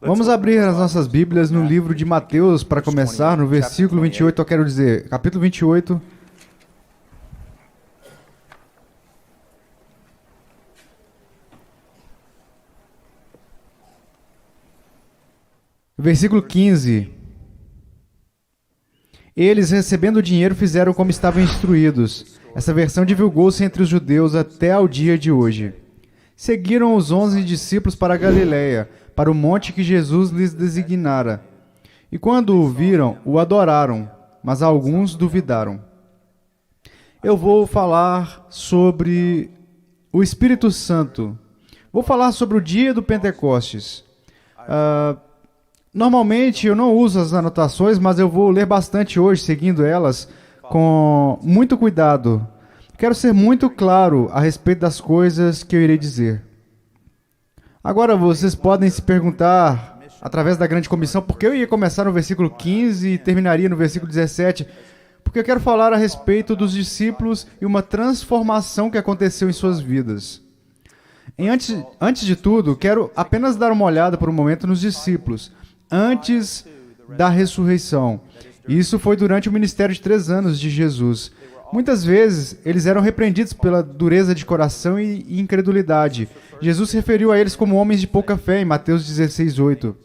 Vamos abrir as nossas Bíblias no livro de Mateus para começar, no versículo 28, eu quero dizer, capítulo 28. Versículo 15. Eles, recebendo o dinheiro, fizeram como estavam instruídos. Essa versão divulgou-se entre os judeus até ao dia de hoje. Seguiram os 11 discípulos para a Galiléia, para o monte que Jesus lhes designara. E quando o viram, o adoraram, mas alguns duvidaram. Eu vou falar sobre o Espírito Santo. Vou falar sobre o dia do Pentecostes. Normalmente eu não uso as anotações, mas eu vou ler bastante hoje, seguindo elas com muito cuidado. Quero ser muito claro a respeito das coisas que eu irei dizer. Agora vocês podem se perguntar, através da grande comissão, por que eu ia começar no versículo 15 e terminaria no versículo 17? Porque eu quero falar a respeito dos discípulos e uma transformação que aconteceu em suas vidas. Antes de tudo, quero apenas dar uma olhada por um momento nos discípulos, antes da ressurreição. Isso foi durante o ministério de 3 anos de Jesus. Muitas vezes, eles eram repreendidos pela dureza de coração e incredulidade. Jesus se referiu a eles como homens de pouca fé, em Mateus 16:8.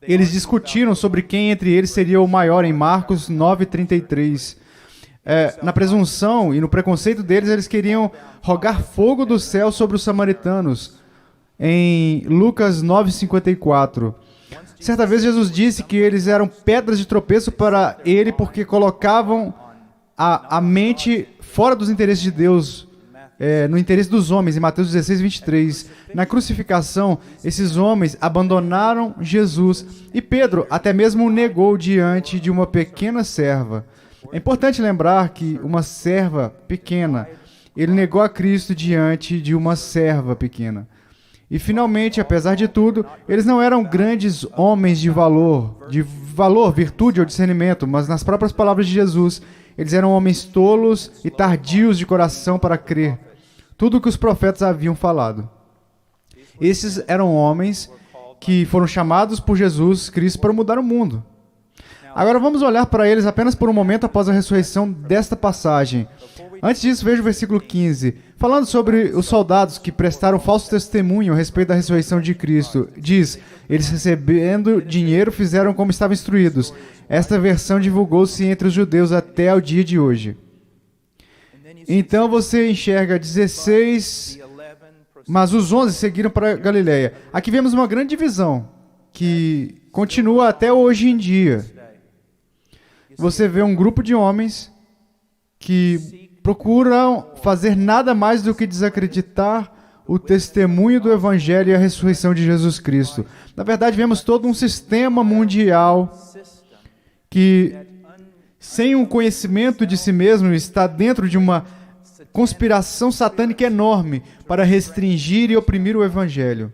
Eles discutiram sobre quem entre eles seria o maior, em Marcos 9:33. Na presunção e no preconceito deles, eles queriam rogar fogo do céu sobre os samaritanos, em Lucas 9:54. Certa vez, Jesus disse que eles eram pedras de tropeço para ele porque colocavam a mente fora dos interesses de Deus, no interesse dos homens, em Mateus 16:23. Na crucificação, esses homens abandonaram Jesus e Pedro até mesmo o negou diante de uma pequena serva. É importante lembrar que uma serva pequena, ele negou a Cristo diante de uma serva pequena. E finalmente, apesar de tudo, eles não eram grandes homens de valor, virtude ou discernimento, mas nas próprias palavras de Jesus, eles eram homens tolos e tardios de coração para crer tudo o que os profetas haviam falado. Esses eram homens que foram chamados por Jesus Cristo para mudar o mundo. Agora vamos olhar para eles apenas por um momento após a ressurreição desta passagem. Antes disso, veja o versículo 15. Falando sobre os soldados que prestaram falso testemunho a respeito da ressurreição de Cristo, diz, eles recebendo dinheiro fizeram como estavam instruídos. Esta versão divulgou-se entre os judeus até o dia de hoje. Então você enxerga 16, mas os 11 seguiram para a Galiléia. Aqui vemos uma grande divisão, que continua até hoje em dia. Você vê um grupo de homens que procuram fazer nada mais do que desacreditar o testemunho do Evangelho e a ressurreição de Jesus Cristo. Na verdade, vemos todo um sistema mundial que, sem um conhecimento de si mesmo, está dentro de uma conspiração satânica enorme para restringir e oprimir o Evangelho.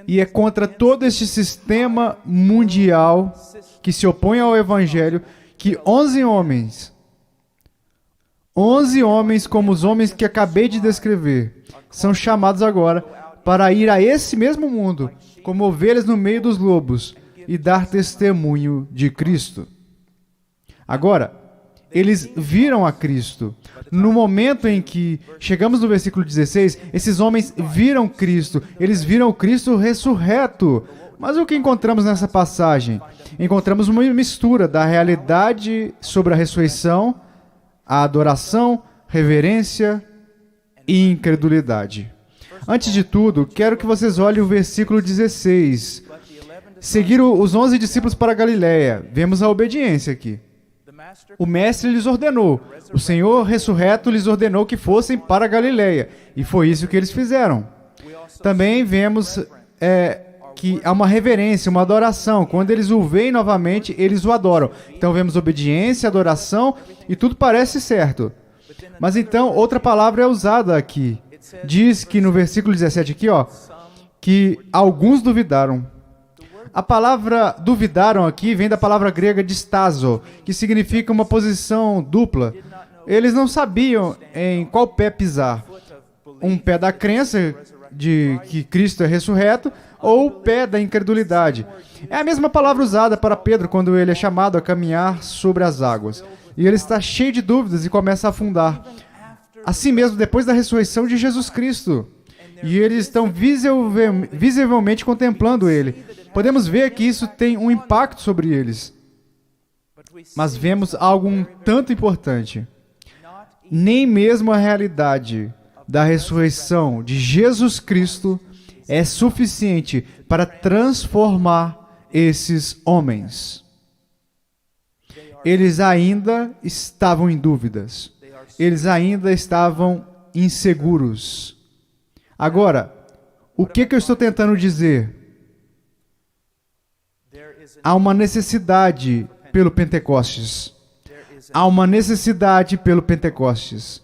E é contra todo este sistema mundial que se opõe ao Evangelho que 11 homens como os homens que acabei de descrever, são chamados agora para ir a esse mesmo mundo, como ovelhas no meio dos lobos, e dar testemunho de Cristo. Agora, eles viram a Cristo. No momento em que chegamos no versículo 16, esses homens viram Cristo, eles viram o Cristo ressurreto. Mas o que encontramos nessa passagem? Encontramos uma mistura da realidade sobre a ressurreição, a adoração, reverência e incredulidade. Antes de tudo, quero que vocês olhem o versículo 16. Seguiram os 11 discípulos para a Galiléia. Vemos a obediência aqui. O mestre lhes ordenou. O Senhor ressurreto lhes ordenou que fossem para a Galiléia. E foi isso que eles fizeram. Também vemos que há uma reverência, uma adoração. Quando eles o veem novamente, eles o adoram. Então vemos obediência, adoração e tudo parece certo. Mas então outra palavra é usada aqui. Diz que no versículo 17 aqui, ó, que alguns duvidaram. A palavra duvidaram aqui vem da palavra grega distazo, que significa uma posição dupla. Eles não sabiam em qual pé pisar. Um pé da crença de que Cristo é ressurreto ou o pé da incredulidade. É a mesma palavra usada para Pedro quando ele é chamado a caminhar sobre as águas. E ele está cheio de dúvidas e começa a afundar. Assim mesmo, depois da ressurreição de Jesus Cristo. E eles estão visivelmente contemplando ele. Podemos ver que isso tem um impacto sobre eles. Mas vemos algo um tanto importante. Nem mesmo a realidade da ressurreição de Jesus Cristo é suficiente para transformar esses homens. Eles ainda estavam em dúvidas. Eles ainda estavam inseguros. Agora, o que eu estou tentando dizer? Há uma necessidade pelo Pentecostes. Há uma necessidade pelo Pentecostes.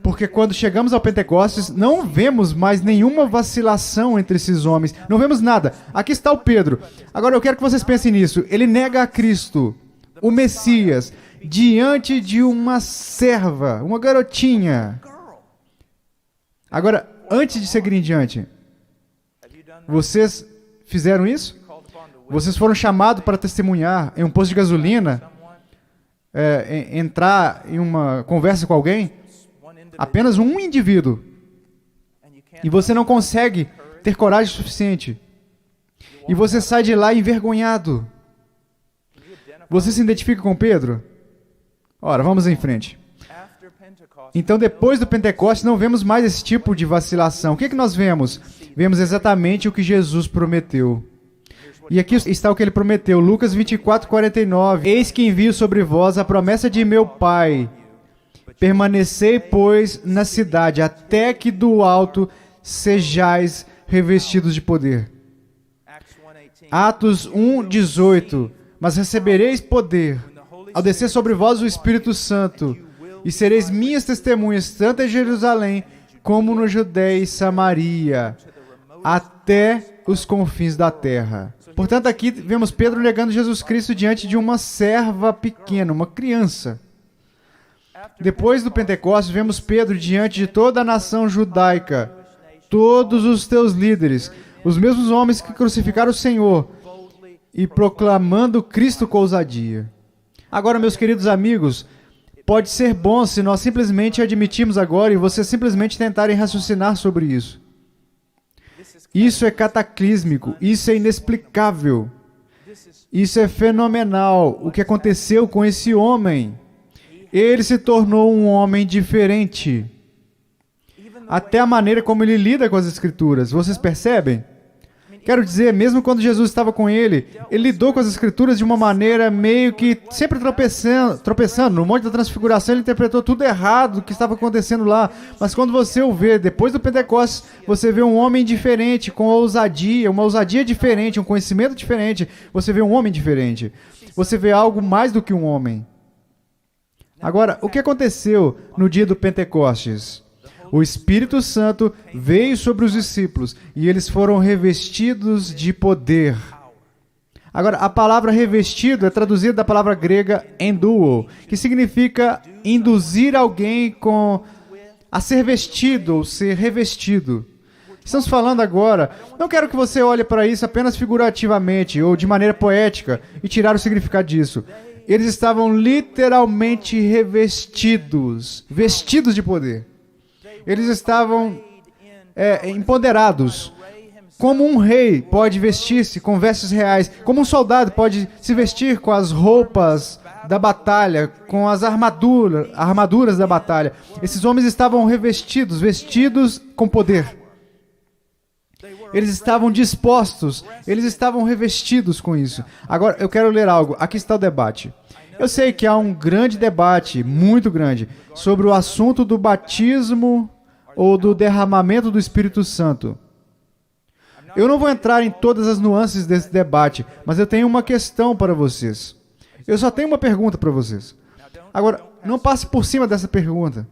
Porque quando chegamos ao Pentecostes, não vemos mais nenhuma vacilação entre esses homens. Não vemos nada. Aqui está o Pedro. Agora eu quero que vocês pensem nisso. Ele nega a Cristo, o Messias, diante de uma serva, uma garotinha. Agora, antes de seguir em diante, vocês fizeram isso? Vocês foram chamados para testemunhar em um posto de gasolina, entrar em uma conversa com alguém? Apenas um indivíduo. E você não consegue ter coragem suficiente. E você sai de lá envergonhado. Você se identifica com Pedro? Ora, vamos em frente. Então, depois do Pentecostes, não vemos mais esse tipo de vacilação. O que nós vemos? Vemos exatamente o que Jesus prometeu. E aqui está o que ele prometeu. Lucas 24:49. Eis que envio sobre vós a promessa de meu Pai. Permanecei, pois, na cidade, até que do alto sejais revestidos de poder. Atos 1:18. Mas recebereis poder, ao descer sobre vós o Espírito Santo, e sereis minhas testemunhas, tanto em Jerusalém, como no Judéia e Samaria, até os confins da terra. Portanto, aqui vemos Pedro negando Jesus Cristo diante de uma serva pequena, uma criança. Depois do Pentecostes, vemos Pedro diante de toda a nação judaica, todos os teus líderes, os mesmos homens que crucificaram o Senhor, e proclamando Cristo com ousadia. Agora, meus queridos amigos, pode ser bom se nós simplesmente admitirmos agora e vocês simplesmente tentarem raciocinar sobre isso. Isso é cataclísmico, isso é inexplicável, isso é fenomenal. O que aconteceu com esse homem? Ele se tornou um homem diferente. Até a maneira como ele lida com as Escrituras. Vocês percebem? Quero dizer, mesmo quando Jesus estava com ele lidou com as Escrituras de uma maneira meio que sempre tropeçando. No Monte da Transfiguração, ele interpretou tudo errado do que estava acontecendo lá. Mas quando você o vê, depois do Pentecostes, você vê um homem diferente, com ousadia, uma ousadia diferente, um conhecimento diferente. Você vê um homem diferente. Você vê algo mais do que um homem. Agora, o que aconteceu no dia do Pentecostes? O Espírito Santo veio sobre os discípulos e eles foram revestidos de poder. Agora, a palavra revestido é traduzida da palavra grega enduo, que significa induzir alguém a ser vestido ou ser revestido. Estamos falando agora, não quero que você olhe para isso apenas figurativamente ou de maneira poética e tirar o significado disso. Eles estavam literalmente revestidos, vestidos de poder. Eles estavam empoderados. Como um rei pode vestir-se com vestes reais, como um soldado pode se vestir com as roupas da batalha, com as armaduras da batalha. Esses homens estavam revestidos, vestidos com poder. Eles estavam dispostos, eles estavam revestidos com isso. Agora, eu quero ler algo. Aqui está o debate. Eu sei que há um grande debate, muito grande, sobre o assunto do batismo ou do derramamento do Espírito Santo. Eu não vou entrar em todas as nuances desse debate, mas eu tenho uma questão para vocês. Eu só tenho uma pergunta para vocês. Agora, não passe por cima dessa pergunta.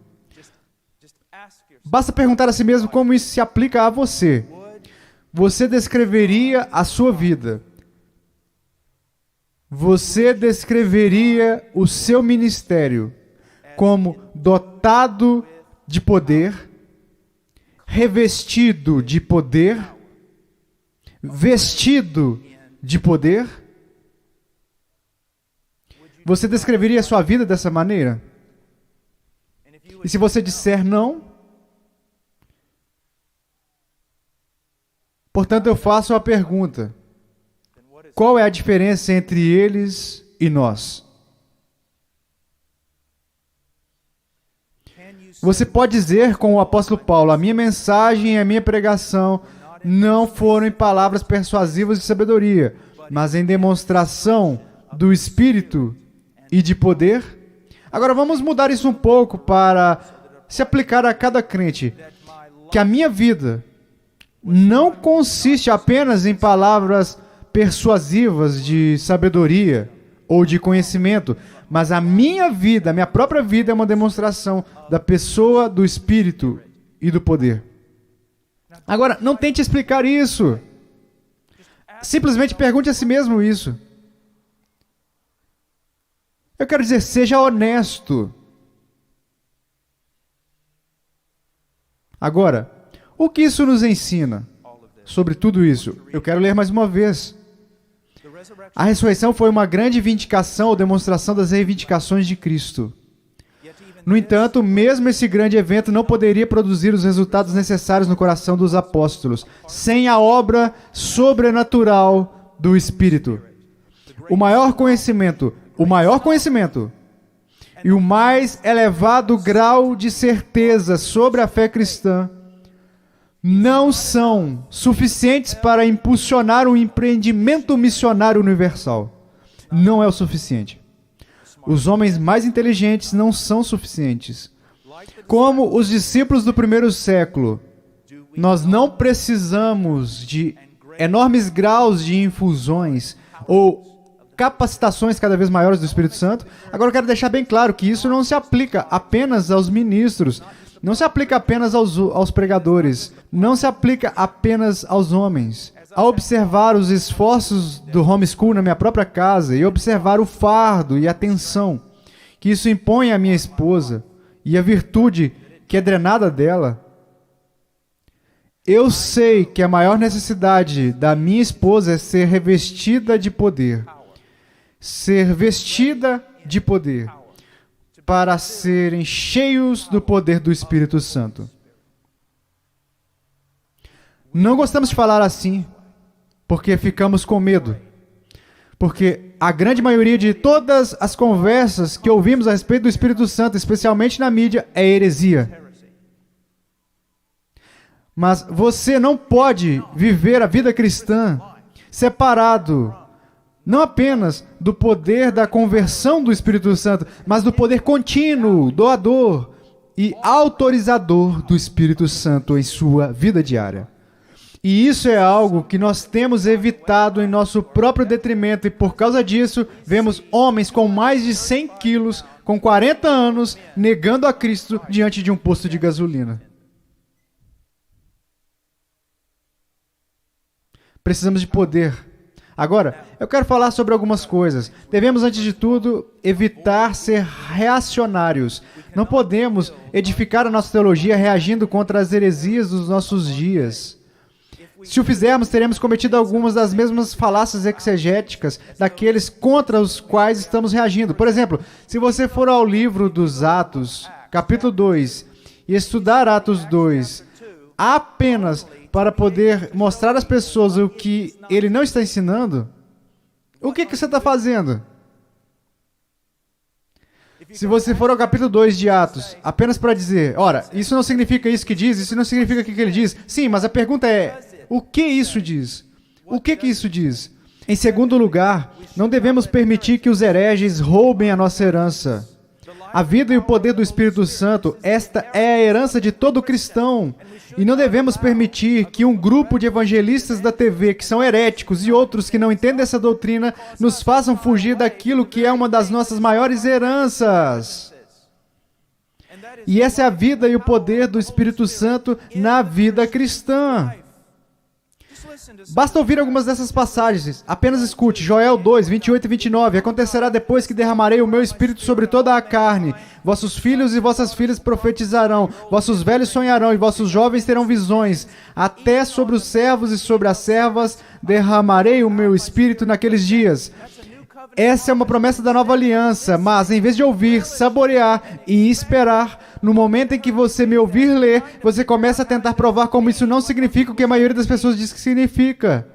Basta perguntar a si mesmo como isso se aplica a você. Você descreveria a sua vida? Você descreveria o seu ministério como dotado de poder, revestido de poder, vestido de poder? Você descreveria a sua vida dessa maneira? E se você disser não, portanto eu faço a pergunta: qual é a diferença entre eles e nós? Você pode dizer com o apóstolo Paulo: a minha mensagem e a minha pregação não foram em palavras persuasivas de sabedoria, mas em demonstração do Espírito e de poder? Agora vamos mudar isso um pouco para se aplicar a cada crente. Que a minha vida não consiste apenas em palavras persuasivas de sabedoria ou de conhecimento, mas a minha vida, a minha própria vida é uma demonstração da pessoa, do Espírito e do poder. Agora, não tente explicar isso. Simplesmente pergunte a si mesmo isso. Eu quero dizer, seja honesto. Agora, o que isso nos ensina sobre tudo isso? Eu quero ler mais uma vez. A ressurreição foi uma grande vindicação ou demonstração das reivindicações de Cristo. No entanto, mesmo esse grande evento não poderia produzir os resultados necessários no coração dos apóstolos, sem a obra sobrenatural do Espírito. O maior conhecimento e o mais elevado grau de certeza sobre a fé cristã não são suficientes para impulsionar um empreendimento missionário universal. Não é o suficiente. Os homens mais inteligentes não são suficientes. Como os discípulos do primeiro século, nós não precisamos de enormes graus de infusões ou capacitações cada vez maiores do Espírito Santo. Agora eu quero deixar bem claro que isso não se aplica apenas aos ministros, não se aplica apenas aos pregadores, não se aplica apenas aos homens. Ao observar os esforços do homeschool na minha própria casa e observar o fardo e a tensão que isso impõe à minha esposa e a virtude que é drenada dela, eu sei que a maior necessidade da minha esposa é ser revestida de poder. Ser vestida de poder para serem cheios do poder do Espírito Santo. Não gostamos de falar assim, porque ficamos com medo. Porque a grande maioria de todas as conversas que ouvimos a respeito do Espírito Santo, especialmente na mídia, é heresia. Mas você não pode viver a vida cristã separado não apenas do poder da conversão do Espírito Santo, mas do poder contínuo, doador e autorizador do Espírito Santo em sua vida diária. E isso é algo que nós temos evitado em nosso próprio detrimento, e por causa disso, vemos homens com mais de 100 quilos, com 40 anos, negando a Cristo diante de um posto de gasolina. Precisamos de poder. Agora, eu quero falar sobre algumas coisas. Devemos, antes de tudo, evitar ser reacionários. Não podemos edificar a nossa teologia reagindo contra as heresias dos nossos dias. Se o fizermos, teremos cometido algumas das mesmas falácias exegéticas daqueles contra os quais estamos reagindo. Por exemplo, se você for ao livro dos Atos, capítulo 2, e estudar Atos 2, apenas para poder mostrar às pessoas o que ele não está ensinando, o que você está fazendo? Se você for ao capítulo 2 de Atos, apenas para dizer, ora, isso não significa isso que diz, isso não significa o que ele diz. Sim, mas a pergunta é, o que isso diz? O que isso diz? Em segundo lugar, não devemos permitir que os hereges roubem a nossa herança. A vida e o poder do Espírito Santo, esta é a herança de todo cristão. E não devemos permitir que um grupo de evangelistas da TV, que são heréticos, e outros que não entendem essa doutrina, nos façam fugir daquilo que é uma das nossas maiores heranças. E essa é a vida e o poder do Espírito Santo na vida cristã. Basta ouvir algumas dessas passagens. Apenas escute. Joel 2, 28 e 29. Acontecerá depois que derramarei o meu Espírito sobre toda a carne. Vossos filhos e vossas filhas profetizarão. Vossos velhos sonharão e vossos jovens terão visões. Até sobre os servos e sobre as servas derramarei o meu Espírito naqueles dias. Essa é uma promessa da nova aliança, mas em vez de ouvir, saborear e esperar, no momento em que você me ouvir ler, você começa a tentar provar como isso não significa o que a maioria das pessoas diz que significa.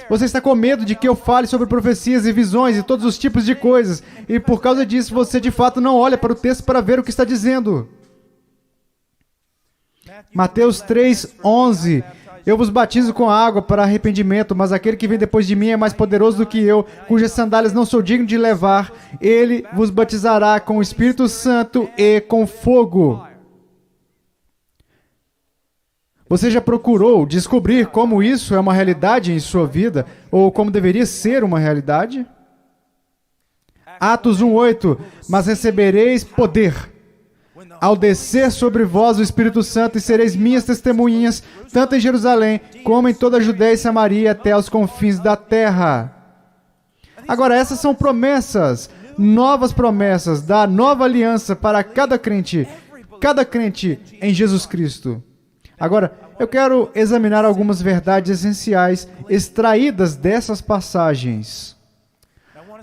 Você está com medo de que eu fale sobre profecias e visões e todos os tipos de coisas, e por causa disso você de fato não olha para o texto para ver o que está dizendo. Mateus 3, 11. Eu vos batizo com água para arrependimento, mas aquele que vem depois de mim é mais poderoso do que eu, cujas sandálias não sou digno de levar. Ele vos batizará com o Espírito Santo e com fogo. Você já procurou descobrir como isso é uma realidade em sua vida, ou como deveria ser uma realidade? Atos 1:8. Mas recebereis poder ao descer sobre vós o Espírito Santo, e sereis minhas testemunhas, tanto em Jerusalém, como em toda a Judéia e Samaria, até aos confins da terra. Agora, essas são promessas, novas promessas da nova aliança para cada crente em Jesus Cristo. Agora, eu quero examinar algumas verdades essenciais extraídas dessas passagens.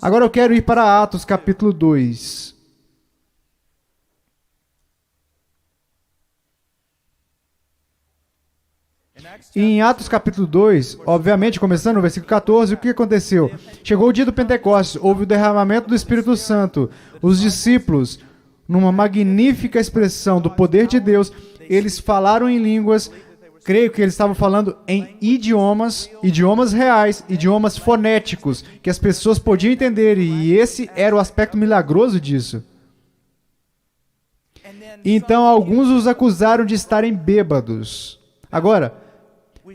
Agora eu quero ir para Atos capítulo 2. E em Atos capítulo 2, obviamente, começando no versículo 14, o que aconteceu? Chegou o dia do Pentecostes, houve o derramamento do Espírito Santo. Os discípulos, numa magnífica expressão do poder de Deus, eles falaram em línguas, creio que eles estavam falando em idiomas reais, idiomas fonéticos, que as pessoas podiam entender, e esse era o aspecto milagroso disso. Então, alguns os acusaram de estarem bêbados. Agora,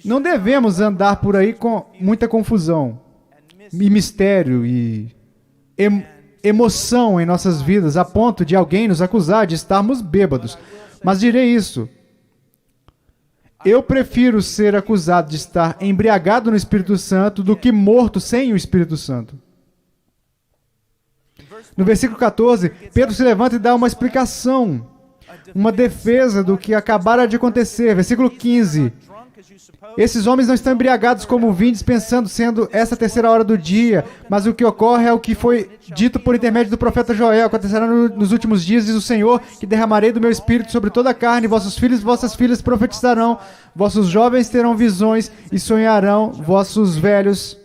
não devemos andar por aí com muita confusão, e mistério, e emoção em nossas vidas, a ponto de alguém nos acusar de estarmos bêbados. Mas direi isso. Eu prefiro ser acusado de estar embriagado no Espírito Santo do que morto sem o Espírito Santo. No versículo 14, Pedro se levanta e dá uma explicação, uma defesa do que acabara de acontecer. Versículo 15. Esses homens não estão embriagados como vindes, pensando sendo essa a terceira hora do dia, mas o que ocorre é o que foi dito por intermédio do profeta Joel. Acontecerá nos últimos dias, diz o Senhor, que derramarei do meu espírito sobre toda a carne, vossos filhos e vossas filhas profetizarão, vossos jovens terão visões e sonharão, vossos velhos.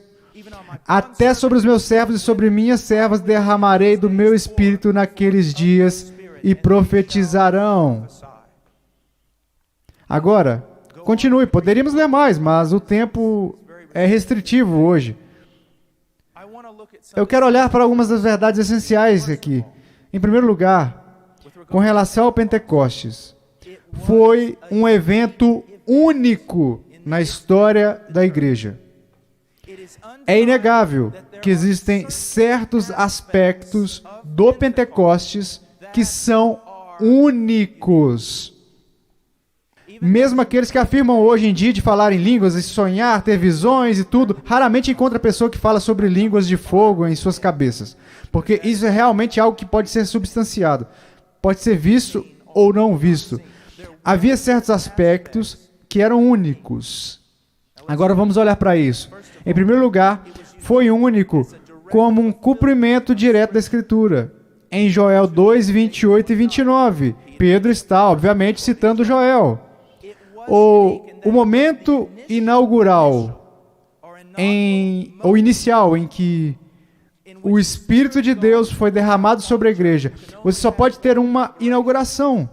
Até sobre os meus servos e sobre minhas servas derramarei do meu espírito naqueles dias e profetizarão. Agora, continue, poderíamos ler mais, mas o tempo é restritivo hoje. Eu quero olhar para algumas das verdades essenciais aqui. Em primeiro lugar, com relação ao Pentecostes, foi um evento único na história da igreja. É inegável que existem certos aspectos do Pentecostes que são únicos. Mesmo aqueles que afirmam hoje em dia de falar em línguas e sonhar, ter visões e tudo, raramente encontra pessoa que fala sobre línguas de fogo em suas cabeças. Porque isso é realmente algo que pode ser substanciado. Pode ser visto ou não visto. Havia certos aspectos que eram únicos. Agora vamos olhar para isso. Em primeiro lugar, foi único como um cumprimento direto da Escritura. Em Joel 2, 28 e 29, Pedro está, obviamente, citando Joel. O momento inaugural, ou inicial, em que o Espírito de Deus foi derramado sobre a igreja, você só pode ter uma inauguração.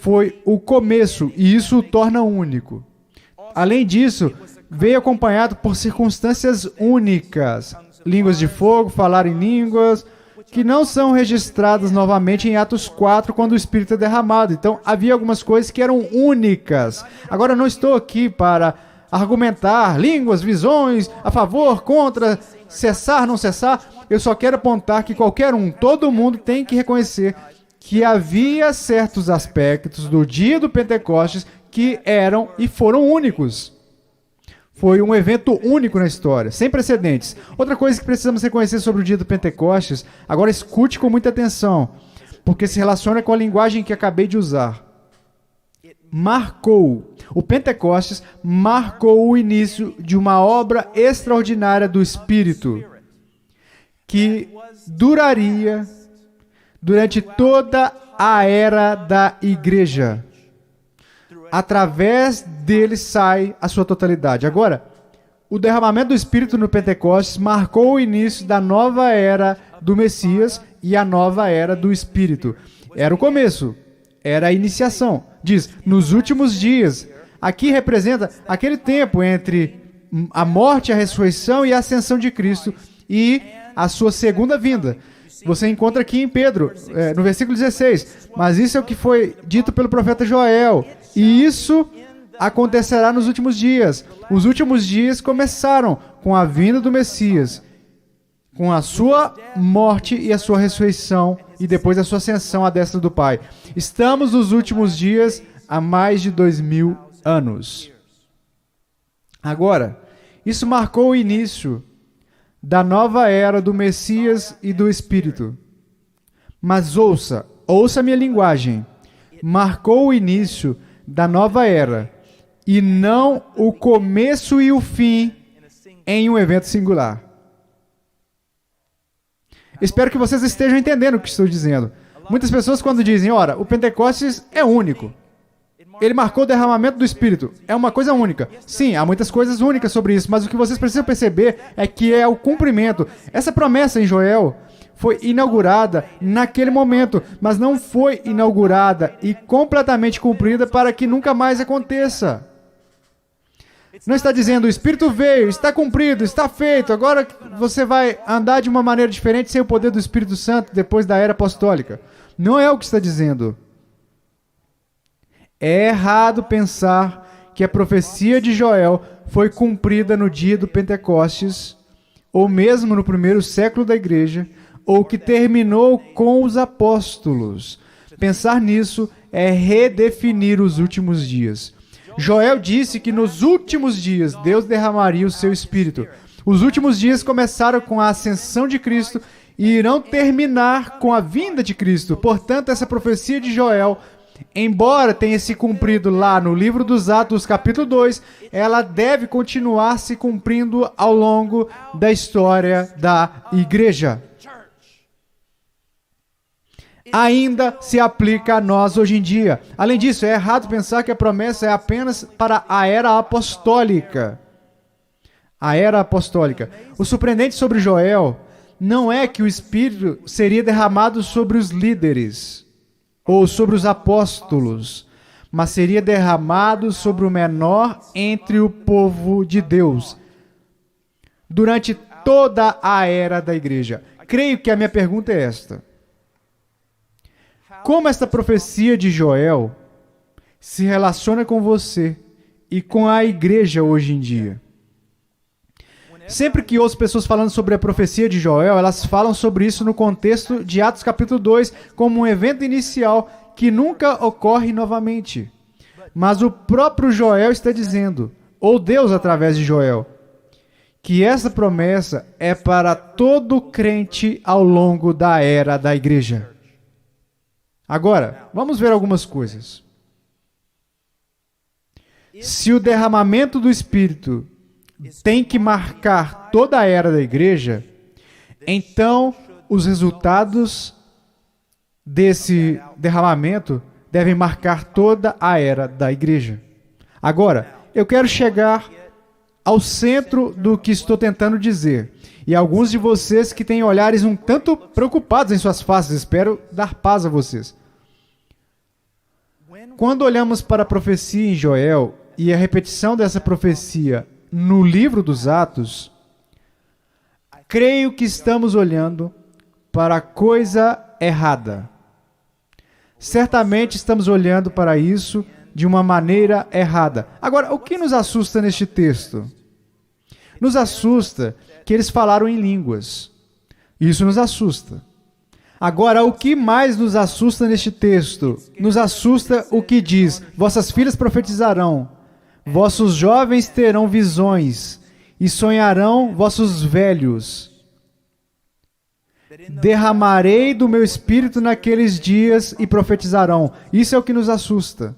Foi o começo, e isso o torna único. Além disso, veio acompanhado por circunstâncias únicas. Línguas de fogo, falar em línguas, que não são registradas novamente em Atos 4, quando o Espírito é derramado. Então, havia algumas coisas que eram únicas. Agora, eu não estou aqui para argumentar línguas, visões, a favor, contra, cessar, não cessar. Eu só quero apontar que qualquer um, todo mundo tem que reconhecer que havia certos aspectos do dia do Pentecostes que eram e foram únicos. Foi um evento único na história, sem precedentes. Outra coisa que precisamos reconhecer sobre o dia do Pentecostes, agora escute com muita atenção, porque se relaciona com a linguagem que acabei de usar. O Pentecostes marcou o início de uma obra extraordinária do Espírito, que duraria durante toda a era da igreja. Através dele sai a sua totalidade. Agora, o derramamento do Espírito no Pentecostes marcou o início da nova era do Messias e a nova era do Espírito. Era o começo, era a iniciação. Diz, nos últimos dias. Aqui representa aquele tempo entre a morte, a ressurreição e a ascensão de Cristo e a sua segunda vinda. Você encontra aqui em Pedro, no versículo 16. Mas isso é o que foi dito pelo profeta Joel. E isso acontecerá nos últimos dias. Os últimos dias começaram com a vinda do Messias, com a sua morte e a sua ressurreição, e depois a sua ascensão à destra do Pai. Estamos nos últimos dias há mais de 2000 anos. Agora, isso marcou o início da nova era do Messias e do Espírito. Mas ouça a minha linguagem. Marcou o início da nova era, e não o começo e o fim em um evento singular. Espero que vocês estejam entendendo o que estou dizendo. Muitas pessoas quando dizem, ora, o Pentecostes é único. Ele marcou o derramamento do Espírito. É uma coisa única. Sim, há muitas coisas únicas sobre isso, mas o que vocês precisam perceber é que é o cumprimento. Essa promessa em Joel foi inaugurada naquele momento, mas não foi inaugurada e completamente cumprida para que nunca mais aconteça. Não está dizendo, o Espírito veio, está cumprido, está feito, agora você vai andar de uma maneira diferente sem o poder do Espírito Santo depois da era apostólica. Não é o que está dizendo. É errado pensar que a profecia de Joel foi cumprida no dia do Pentecostes, ou mesmo no primeiro século da igreja, ou que terminou com os apóstolos. Pensar nisso é redefinir os últimos dias. Joel disse que nos últimos dias Deus derramaria o seu Espírito. Os últimos dias começaram com a ascensão de Cristo e irão terminar com a vinda de Cristo. Portanto, essa profecia de Joel, embora tenha se cumprido lá no livro dos Atos, capítulo 2, ela deve continuar se cumprindo ao longo da história da igreja. Ainda se aplica a nós hoje em dia. Além disso, é errado pensar que a promessa é apenas para a era apostólica. A era apostólica. O surpreendente sobre Joel não é que o Espírito seria derramado sobre os líderes ou sobre os apóstolos, mas seria derramado sobre o menor entre o povo de Deus, durante toda a era da igreja. Creio que a minha pergunta é esta. Como esta profecia de Joel se relaciona com você e com a igreja hoje em dia? Sempre que ouço pessoas falando sobre a profecia de Joel, elas falam sobre isso no contexto de Atos capítulo 2, como um evento inicial que nunca ocorre novamente. Mas o próprio Joel está dizendo, ou Deus através de Joel, que essa promessa é para todo crente ao longo da era da igreja. Agora, vamos ver algumas coisas. Se o derramamento do Espírito tem que marcar toda a era da igreja, então os resultados desse derramamento devem marcar toda a era da igreja. Agora, eu quero chegar ao centro do que estou tentando dizer. E alguns de vocês que têm olhares um tanto preocupados em suas faces, espero dar paz a vocês. Quando olhamos para a profecia em Joel e a repetição dessa profecia no livro dos Atos, creio que estamos olhando para a coisa errada. Certamente estamos olhando para isso de uma maneira errada. Agora, o que nos assusta neste texto? Nos assusta que eles falaram em línguas. Isso nos assusta. Agora, o que mais nos assusta neste texto? Nos assusta o que diz: vossas filhas profetizarão, vossos jovens terão visões, e sonharão vossos velhos. Derramarei do meu espírito naqueles dias e profetizarão. Isso é o que nos assusta.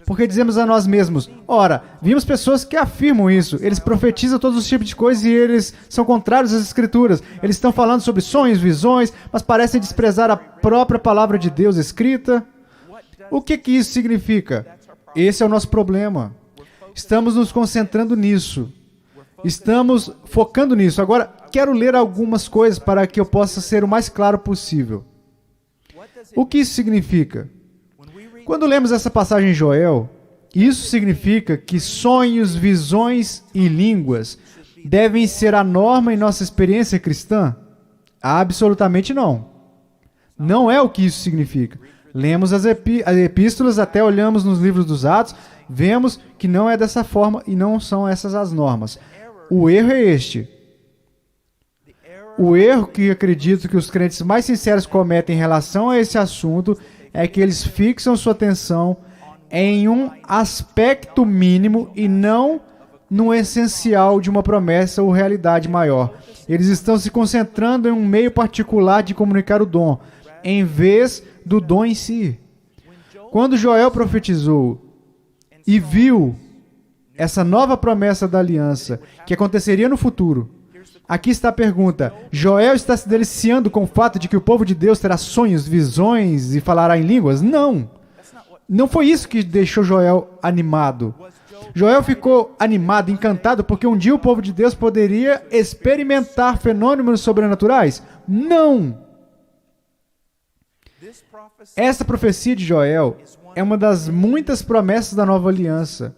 Porque dizemos a nós mesmos: ora, vimos pessoas que afirmam isso. Eles profetizam todos os tipos de coisas e eles são contrários às Escrituras. Eles estão falando sobre sonhos, visões, mas parecem desprezar a própria palavra de Deus escrita. O que isso significa? Esse é o nosso problema. Estamos nos concentrando nisso. Estamos focando nisso. Agora, quero ler algumas coisas para que eu possa ser o mais claro possível. O que isso significa? Quando lemos essa passagem em Joel, isso significa que sonhos, visões e línguas devem ser a norma em nossa experiência cristã? Absolutamente não. Não é o que isso significa. Lemos as epístolas, até olhamos nos livros dos Atos, vemos que não é dessa forma e não são essas as normas. O erro é este. O erro que acredito que os crentes mais sinceros cometem em relação a esse assunto é que eles fixam sua atenção em um aspecto mínimo e não no essencial de uma promessa ou realidade maior. Eles estão se concentrando em um meio particular de comunicar o dom, em vez do dom em si. Quando Joel profetizou e viu essa nova promessa da aliança que aconteceria no futuro, aqui está a pergunta: Joel está se deliciando com o fato de que o povo de Deus terá sonhos, visões e falará em línguas? Não. Não foi isso que deixou Joel animado. Joel ficou animado, encantado, porque um dia o povo de Deus poderia experimentar fenômenos sobrenaturais? Não. Essa profecia de Joel é uma das muitas promessas da nova aliança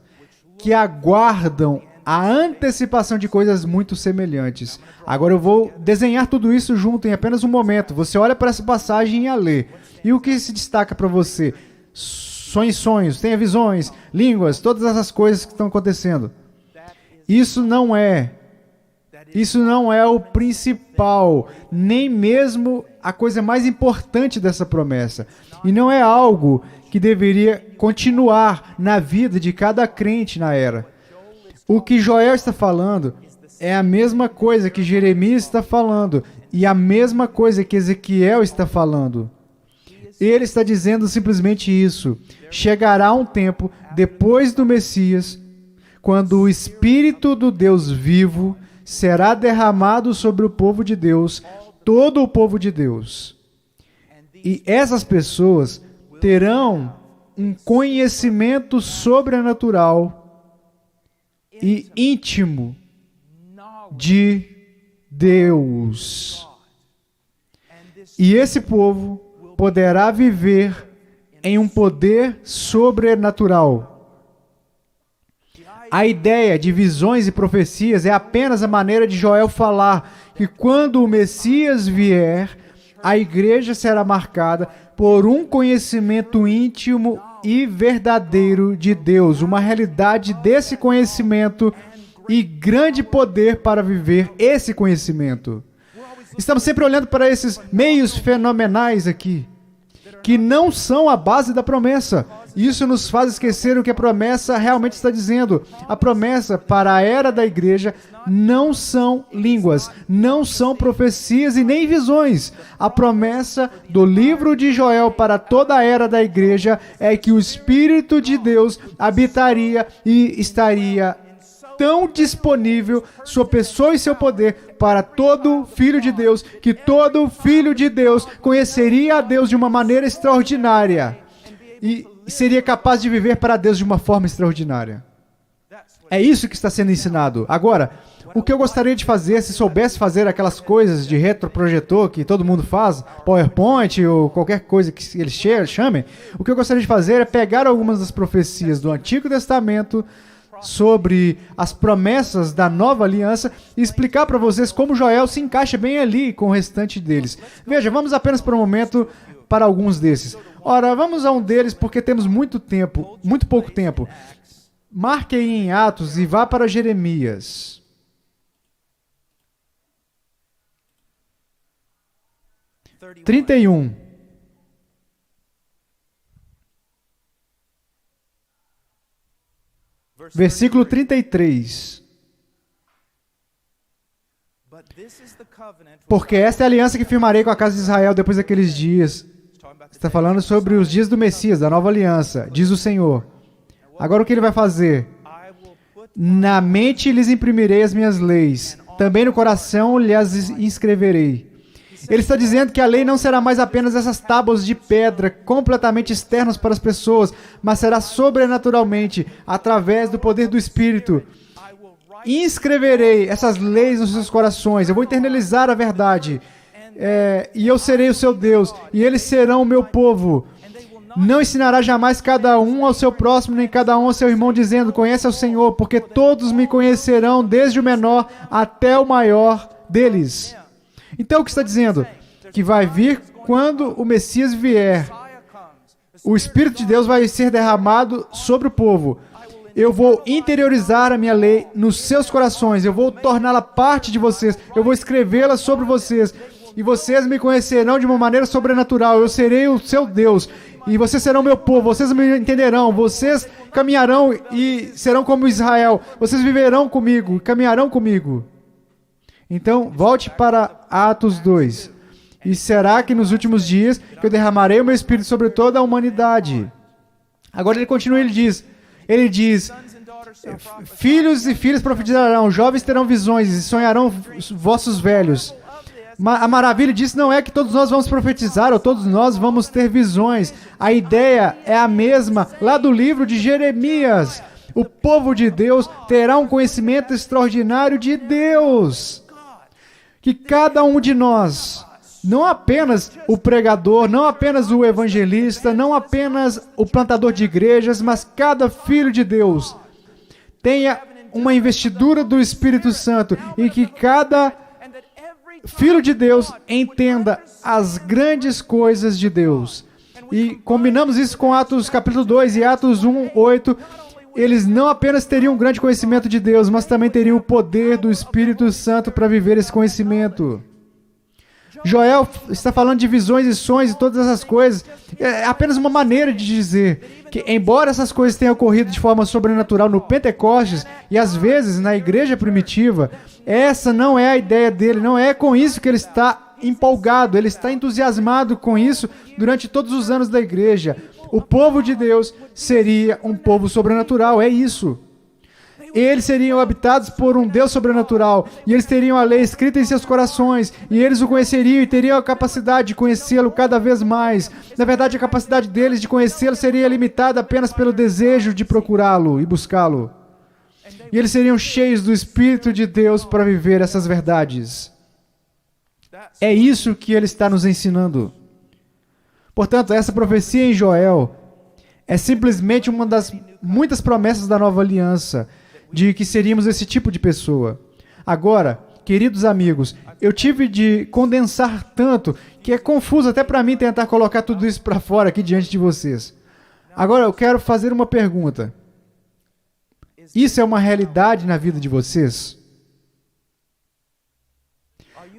que aguardam a antecipação de coisas muito semelhantes. Agora eu vou desenhar tudo isso junto em apenas um momento. Você olha para essa passagem e a lê. E o que se destaca para você? Sonhos, tenha visões, línguas, todas essas coisas que estão acontecendo. Isso não é o principal, nem mesmo a coisa mais importante dessa promessa. E não é algo que deveria continuar na vida de cada crente na era. O que Joel está falando é a mesma coisa que Jeremias está falando e a mesma coisa que Ezequiel está falando. Ele está dizendo simplesmente isso. Chegará um tempo, depois do Messias, quando o Espírito do Deus vivo será derramado sobre o povo de Deus, todo o povo de Deus. E essas pessoas terão um conhecimento sobrenatural e íntimo de Deus. E esse povo poderá viver em um poder sobrenatural. A ideia de visões e profecias é apenas a maneira de Joel falar que quando o Messias vier, a igreja será marcada por um conhecimento íntimo e verdadeiro de Deus, uma realidade desse conhecimento e grande poder para viver esse conhecimento. Estamos sempre olhando para esses meios fenomenais aqui, que não são a base da promessa. Isso nos faz esquecer o que a promessa realmente está dizendo. A promessa para a era da igreja não são línguas, não são profecias e nem visões. A promessa do livro de Joel para toda a era da igreja é que o Espírito de Deus habitaria e estaria tão disponível, sua pessoa e seu poder, para todo filho de Deus, que todo filho de Deus conheceria a Deus de uma maneira extraordinária e seria capaz de viver para Deus de uma forma extraordinária. É isso que está sendo ensinado. Agora, o que eu gostaria de fazer, se soubesse fazer aquelas coisas de retroprojetor que todo mundo faz, PowerPoint ou qualquer coisa que eles chamem, o que eu gostaria de fazer é pegar algumas das profecias do Antigo Testamento sobre as promessas da nova aliança e explicar para vocês como Joel se encaixa bem ali com o restante deles. Veja, vamos apenas por um momento para alguns desses. Ora, vamos a um deles porque temos muito pouco tempo. Marque aí em Atos e vá para Jeremias. 31. Versículo 33. Porque esta é a aliança que firmarei com a casa de Israel depois daqueles dias. Está falando sobre os dias do Messias, da nova aliança, diz o Senhor. Agora o que ele vai fazer? Na mente lhes imprimirei as minhas leis, também no coração lhes inscreverei. Ele está dizendo que a lei não será mais apenas essas tábuas de pedra completamente externas para as pessoas, mas será sobrenaturalmente, através do poder do Espírito. Inscreverei essas leis nos seus corações, eu vou internalizar a verdade, e eu serei o seu Deus, e eles serão o meu povo. Não ensinará jamais cada um ao seu próximo, nem cada um ao seu irmão, dizendo, conhece ao Senhor, porque todos me conhecerão, desde o menor até o maior deles. Então, o que está dizendo? Que vai vir quando o Messias vier. O Espírito de Deus vai ser derramado sobre o povo. Eu vou interiorizar a minha lei nos seus corações. Eu vou torná-la parte de vocês. Eu vou escrevê-la sobre vocês. E vocês me conhecerão de uma maneira sobrenatural. Eu serei o seu Deus. E vocês serão meu povo. Vocês me entenderão. Vocês caminharão e serão como Israel. Vocês viverão comigo. Caminharão comigo. Então, volte para Atos 2. E será que nos últimos dias que eu derramarei o meu Espírito sobre toda a humanidade? Agora ele continua, ele diz, filhos e filhas profetizarão, jovens terão visões e sonharão vossos velhos. A maravilha disso não é que todos nós vamos profetizar ou todos nós vamos ter visões. A ideia é a mesma lá do livro de Jeremias. O povo de Deus terá um conhecimento extraordinário de Deus. Que cada um de nós, não apenas o pregador, não apenas o evangelista, não apenas o plantador de igrejas, mas cada filho de Deus tenha uma investidura do Espírito Santo e que cada filho de Deus entenda as grandes coisas de Deus. E combinamos isso com Atos capítulo 2 e Atos 1, 8. Eles não apenas teriam um grande conhecimento de Deus, mas também teriam o poder do Espírito Santo para viver esse conhecimento. Joel está falando de visões e sonhos e todas essas coisas. É apenas uma maneira de dizer que, embora essas coisas tenham ocorrido de forma sobrenatural no Pentecostes e às vezes na igreja primitiva, essa não é a ideia dele, não é com isso que ele está empolgado, ele está entusiasmado com isso durante todos os anos da igreja. O povo de Deus seria um povo sobrenatural, é isso. Eles seriam habitados por um Deus sobrenatural, e eles teriam a lei escrita em seus corações, e eles o conheceriam e teriam a capacidade de conhecê-lo cada vez mais. Na verdade, a capacidade deles de conhecê-lo seria limitada apenas pelo desejo de procurá-lo e buscá-lo. E eles seriam cheios do Espírito de Deus para viver essas verdades. É isso que ele está nos ensinando. Portanto, essa profecia em Joel é simplesmente uma das muitas promessas da nova aliança, de que seríamos esse tipo de pessoa. Agora, queridos amigos, eu tive de condensar tanto que é confuso até para mim tentar colocar tudo isso para fora aqui diante de vocês. Agora, eu quero fazer uma pergunta. Isso é uma realidade na vida de vocês?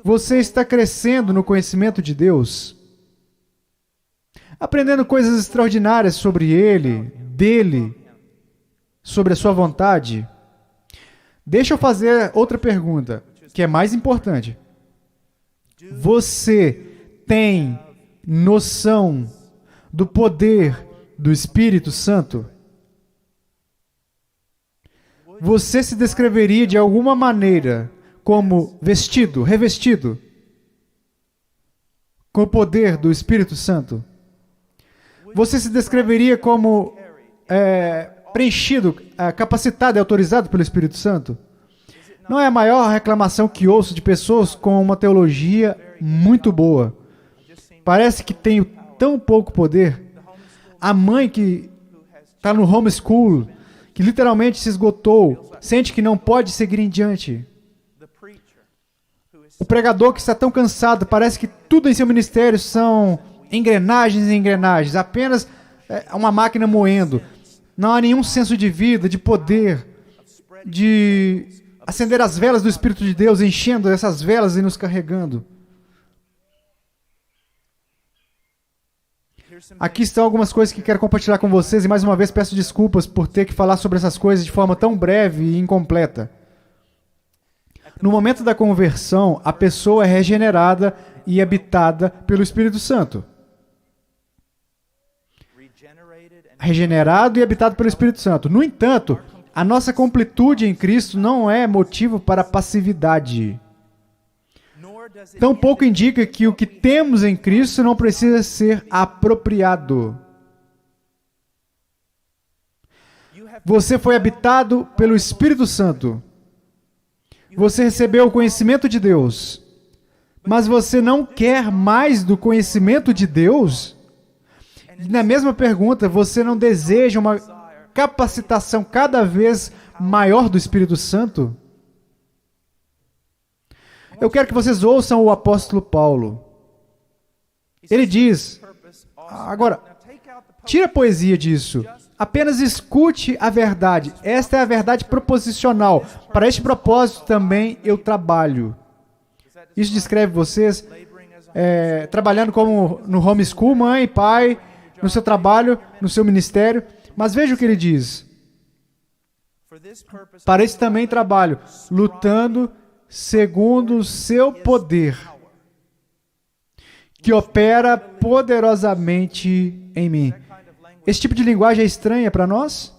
Você está crescendo no conhecimento de Deus? Aprendendo coisas extraordinárias sobre Ele, dele, sobre a sua vontade? Deixa eu fazer outra pergunta, que é mais importante. Você tem noção do poder do Espírito Santo? Você se descreveria de alguma maneira como vestido, revestido com o poder do Espírito Santo? Você se descreveria como preenchido, capacitado e autorizado pelo Espírito Santo? Não é a maior reclamação que ouço de pessoas com uma teologia muito boa. Parece que tenho tão pouco poder. A mãe que está no homeschool, que literalmente se esgotou, sente que não pode seguir em diante. O pregador que está tão cansado, parece que tudo em seu ministério são engrenagens e engrenagens, apenas uma máquina moendo. Não há nenhum senso de vida, de poder, de acender as velas do Espírito de Deus, enchendo essas velas e nos carregando. Aqui estão algumas coisas que quero compartilhar com vocês e mais uma vez peço desculpas por ter que falar sobre essas coisas de forma tão breve e incompleta. No momento da conversão, a pessoa é regenerada e habitada pelo Espírito Santo. Regenerado e habitado pelo Espírito Santo. No entanto, a nossa completude em Cristo não é motivo para passividade. Tampouco indica que o que temos em Cristo não precisa ser apropriado. Você foi habitado pelo Espírito Santo. Você recebeu o conhecimento de Deus. Mas você não quer mais do conhecimento de Deus? E na mesma pergunta, você não deseja uma capacitação cada vez maior do Espírito Santo? Eu quero que vocês ouçam o apóstolo Paulo. Ele diz, agora, tira a poesia disso. Apenas escute a verdade. Esta é a verdade proposicional. Para este propósito também eu trabalho. Isso descreve vocês trabalhando como no homeschool, mãe, pai, no seu trabalho, no seu ministério. Mas veja o que ele diz. Para isso também trabalho, lutando segundo o seu poder, que opera poderosamente em mim. Esse tipo de linguagem é estranha para nós?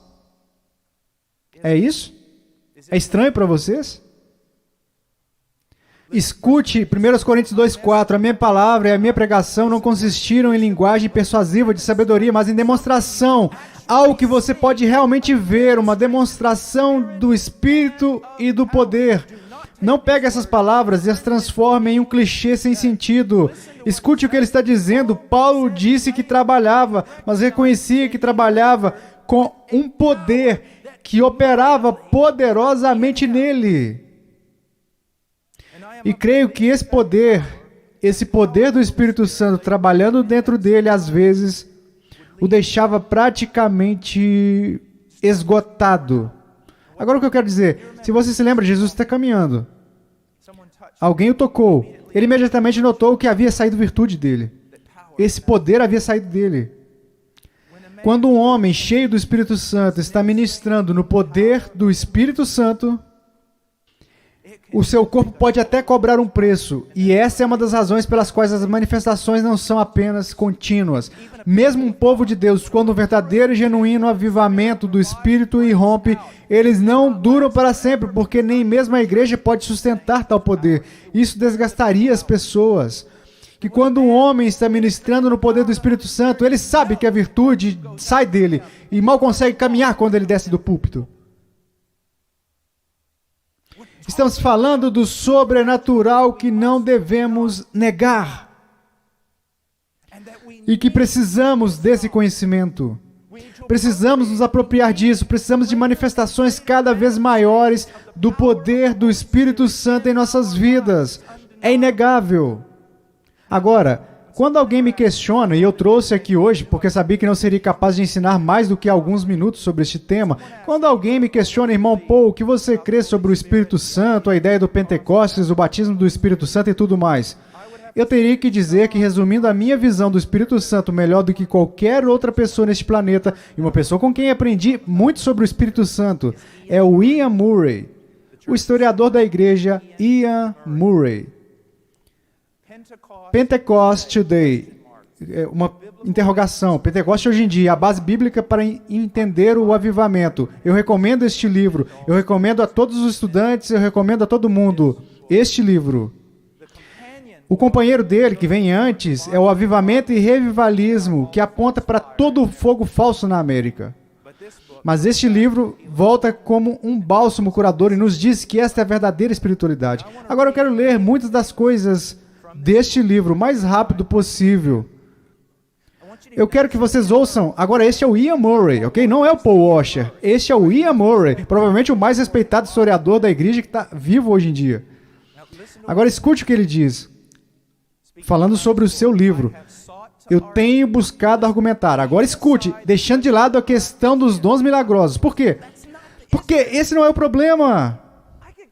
É isso? É estranho para vocês? Escute 1 Coríntios 2,4. A minha palavra e a minha pregação não consistiram em linguagem persuasiva de sabedoria, mas em demonstração, algo que você pode realmente ver, uma demonstração do Espírito e do poder. Não pegue essas palavras e as transforme em um clichê sem sentido. Escute o que ele está dizendo. Paulo disse que trabalhava, mas reconhecia que trabalhava com um poder que operava poderosamente nele. E creio que esse poder do Espírito Santo trabalhando dentro dele, às vezes, o deixava praticamente esgotado. Agora o que eu quero dizer, se você se lembra, Jesus está caminhando. Alguém o tocou. Ele imediatamente notou que havia saído virtude dele. Esse poder havia saído dele. Quando um homem cheio do Espírito Santo está ministrando no poder do Espírito Santo, o seu corpo pode até cobrar um preço. E essa é uma das razões pelas quais as manifestações não são apenas contínuas. Mesmo um povo de Deus, quando o verdadeiro e genuíno avivamento do Espírito irrompe, eles não duram para sempre, porque nem mesmo a igreja pode sustentar tal poder. Isso desgastaria as pessoas. Que quando um homem está ministrando no poder do Espírito Santo, ele sabe que a virtude sai dele e mal consegue caminhar quando ele desce do púlpito. Estamos falando do sobrenatural que não devemos negar. E que precisamos desse conhecimento. Precisamos nos apropriar disso. Precisamos de manifestações cada vez maiores do poder do Espírito Santo em nossas vidas. É inegável. Agora, quando alguém me questiona, e eu trouxe aqui hoje, porque sabia que não seria capaz de ensinar mais do que alguns minutos sobre este tema, quando alguém me questiona, irmão Paul, o que você crê sobre o Espírito Santo, a ideia do Pentecostes, o batismo do Espírito Santo e tudo mais, eu teria que dizer que, resumindo a minha visão do Espírito Santo melhor do que qualquer outra pessoa neste planeta, e uma pessoa com quem aprendi muito sobre o Espírito Santo, é o Ian Murray, o historiador da igreja Ian Murray. Pentecost Today, uma interrogação. Pentecoste hoje em dia, a base bíblica para entender o avivamento. Eu recomendo este livro. Eu recomendo a todos os estudantes, eu recomendo a todo mundo este livro. O companheiro dele, que vem antes, é o Avivamento e Revivalismo, que aponta para todo o fogo falso na América. Mas este livro volta como um bálsamo curador e nos diz que esta é a verdadeira espiritualidade. Agora eu quero ler muitas das coisas deste livro o mais rápido possível. Eu quero que vocês ouçam. Agora, este é o Ian Murray, ok? Não é o Paul Washer. Este é o Ian Murray, provavelmente o mais respeitado historiador da igreja que está vivo hoje em dia. Agora, escute o que ele diz. Falando sobre o seu livro. Eu tenho buscado argumentar. Agora, escute, deixando de lado a questão dos dons milagrosos. Por quê? Porque esse não é o problema.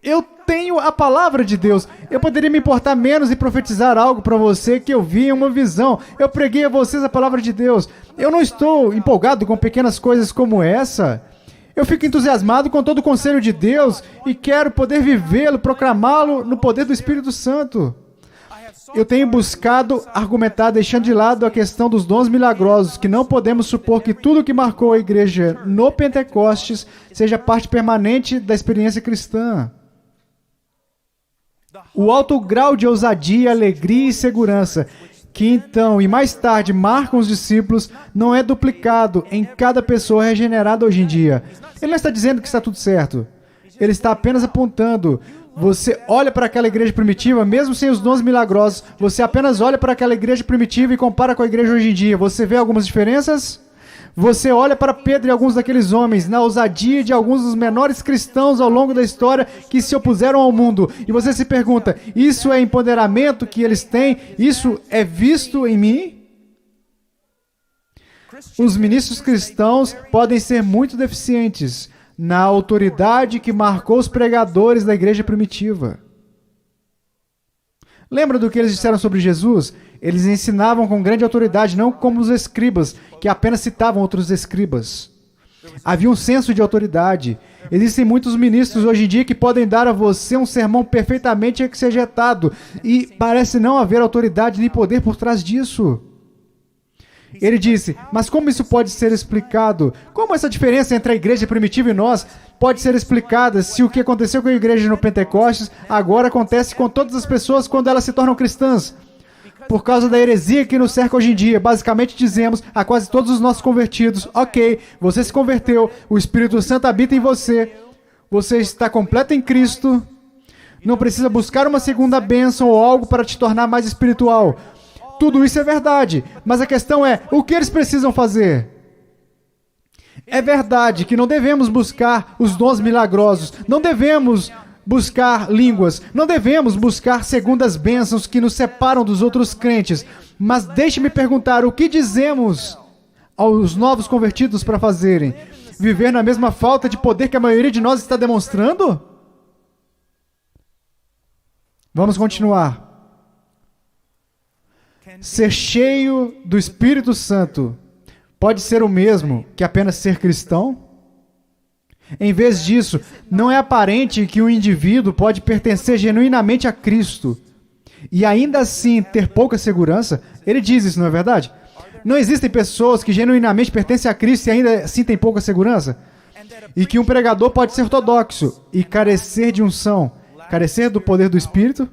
Eu tenho a palavra de Deus. Eu poderia me importar menos e profetizar algo para você que eu vi em uma visão. Eu preguei a vocês a palavra de Deus. Eu não estou empolgado com pequenas coisas como essa. Eu fico entusiasmado com todo o conselho de Deus e quero poder vivê-lo, proclamá-lo no poder do Espírito Santo. Eu tenho buscado argumentar, deixando de lado a questão dos dons milagrosos, que não podemos supor que tudo que marcou a igreja no Pentecostes seja parte permanente da experiência cristã. O alto grau de ousadia, alegria e segurança, que então e mais tarde marcam os discípulos, não é duplicado em cada pessoa regenerada hoje em dia. Ele não está dizendo que está tudo certo. Ele está apenas apontando. Você olha para aquela igreja primitiva, mesmo sem os dons milagrosos, você apenas olha para aquela igreja primitiva e compara com a igreja hoje em dia. Você vê algumas diferenças? Você olha para Pedro e alguns daqueles homens, na ousadia de alguns dos menores cristãos ao longo da história que se opuseram ao mundo, e você se pergunta, isso é empoderamento que eles têm? Isso é visto em mim? Os ministros cristãos podem ser muito deficientes na autoridade que marcou os pregadores da igreja primitiva. Lembra do que eles disseram sobre Jesus? Eles ensinavam com grande autoridade, não como os escribas, que apenas citavam outros escribas. Havia um senso de autoridade. Existem muitos ministros hoje em dia que podem dar a você um sermão perfeitamente exegetado, e parece não haver autoridade nem poder por trás disso. Ele disse, mas como isso pode ser explicado? Como essa diferença entre a igreja primitiva e nós pode ser explicada se o que aconteceu com a igreja no Pentecostes agora acontece com todas as pessoas quando elas se tornam cristãs? Por causa da heresia que nos cerca hoje em dia, basicamente dizemos a quase todos os nossos convertidos, ok, você se converteu, o Espírito Santo habita em você, você está completo em Cristo, não precisa buscar uma segunda bênção ou algo para te tornar mais espiritual. Tudo isso é verdade, mas a questão é, o que eles precisam fazer? É verdade que não devemos buscar os dons milagrosos, não devemos buscar línguas, não devemos buscar segundas bênçãos que nos separam dos outros crentes, mas deixe-me perguntar, o que dizemos aos novos convertidos para fazerem? Viver na mesma falta de poder que a maioria de nós está demonstrando? Vamos continuar. Ser cheio do Espírito Santo pode ser o mesmo que apenas ser cristão? Em vez disso, não é aparente que um indivíduo pode pertencer genuinamente a Cristo e ainda assim ter pouca segurança? Ele diz isso, não é verdade? Não existem pessoas que genuinamente pertencem a Cristo e ainda assim têm pouca segurança? E que um pregador pode ser ortodoxo e carecer de unção, carecer do poder do Espírito?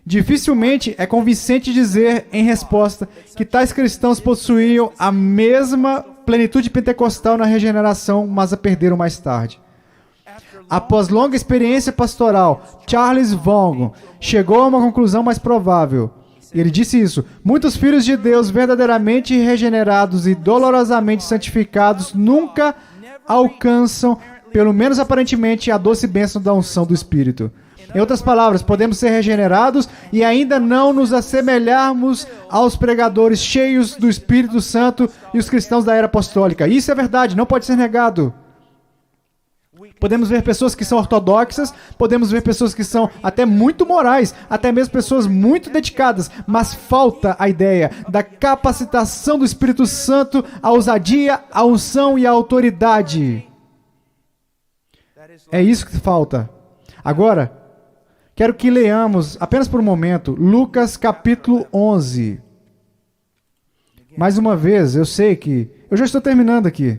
Dificilmente é convincente dizer, em resposta, que tais cristãos possuíam a mesma plenitude pentecostal na regeneração, mas a perderam mais tarde. Após longa experiência pastoral, Charles Vaughan chegou a uma conclusão mais provável. Ele disse isso: muitos filhos de Deus verdadeiramente regenerados e dolorosamente santificados nunca alcançam, pelo menos aparentemente, a doce bênção da unção do Espírito. Em outras palavras, podemos ser regenerados e ainda não nos assemelharmos aos pregadores cheios do Espírito Santo e os cristãos da era apostólica. Isso é verdade, não pode ser negado. Podemos ver pessoas que são ortodoxas, podemos ver pessoas que são até muito morais, até mesmo pessoas muito dedicadas, mas falta a ideia da capacitação do Espírito Santo, a ousadia, a unção e a autoridade. É isso que falta. Agora, quero que leamos, apenas por um momento, Lucas capítulo 11. Mais uma vez, eu sei que... eu já estou terminando aqui.